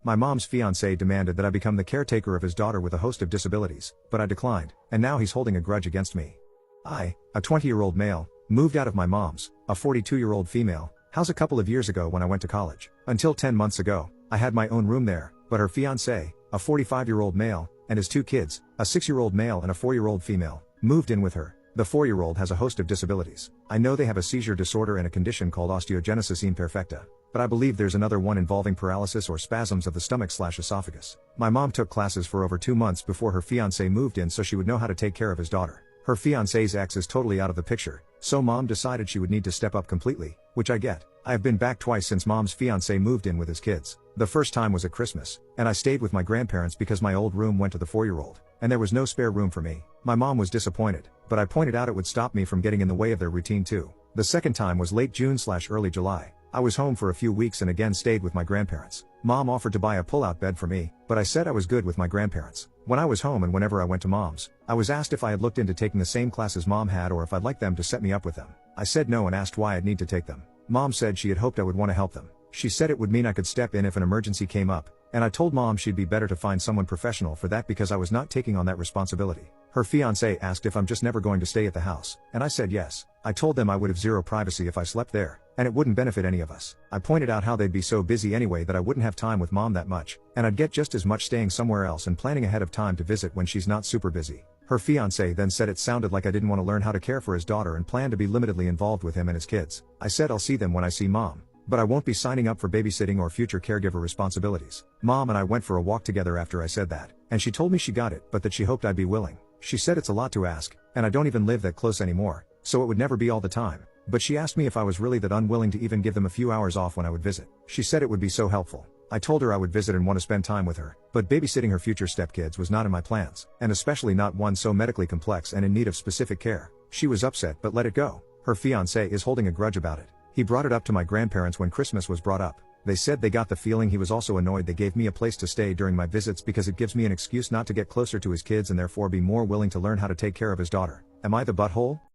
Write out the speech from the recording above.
My mom's fiancé demanded that I become the caretaker of his daughter with a host of disabilities, but I declined, and now he's holding a grudge against me. I, a 20-year-old male, moved out of my mom's, a 42-year-old female, house a couple of years ago when I went to college. Until 10 months ago, I had my own room there, but her fiancé, a 45-year-old male, and his two kids, a 6-year-old male and a 4-year-old female, moved in with her. The 4-year-old has a host of disabilities. I know they have a seizure disorder and a condition called osteogenesis imperfecta, but I believe there's another one involving paralysis or spasms of the stomach/esophagus. My mom took classes for over 2 months before her fiancé moved in so she would know how to take care of his daughter. Her fiancé's ex is totally out of the picture, so mom decided she would need to step up completely, which I get. I have been back twice since mom's fiancé moved in with his kids. The first time was at Christmas, and I stayed with my grandparents because my old room went to the 4-year-old, and there was no spare room for me. My mom was disappointed, but I pointed out it would stop me from getting in the way of their routine too. The second time was late June/early July. I was home for a few weeks and again stayed with my grandparents. Mom offered to buy a pull-out bed for me, but I said I was good with my grandparents. When I was home and whenever I went to mom's, I was asked if I had looked into taking the same classes mom had or if I'd like them to set me up with them. I said no and asked why I'd need to take them. Mom said she had hoped I would want to help them. She said it would mean I could step in if an emergency came up, and I told mom she'd be better to find someone professional for that because I was not taking on that responsibility. Her fiancé asked if I'm just never going to stay at the house, and I said yes. I told them I would have zero privacy if I slept there, and it wouldn't benefit any of us. I pointed out how they'd be so busy anyway that I wouldn't have time with mom that much, and I'd get just as much staying somewhere else and planning ahead of time to visit when she's not super busy. Her fiancé then said it sounded like I didn't want to learn how to care for his daughter and planned to be limitedly involved with him and his kids. I said I'll see them when I see mom, but I won't be signing up for babysitting or future caregiver responsibilities. Mom and I went for a walk together after I said that, and she told me she got it but that she hoped I'd be willing. She said it's a lot to ask, and I don't even live that close anymore, so it would never be all the time. But she asked me if I was really that unwilling to even give them a few hours off when I would visit. She said it would be so helpful. I told her I would visit and want to spend time with her, but babysitting her future stepkids was not in my plans, and especially not one so medically complex and in need of specific care. She was upset but let it go. Her fiancé is holding a grudge about it. He brought it up to my grandparents when Christmas was brought up. They said they got the feeling he was also annoyed they gave me a place to stay during my visits because it gives me an excuse not to get closer to his kids and therefore be more willing to learn how to take care of his daughter. Am I the butthole?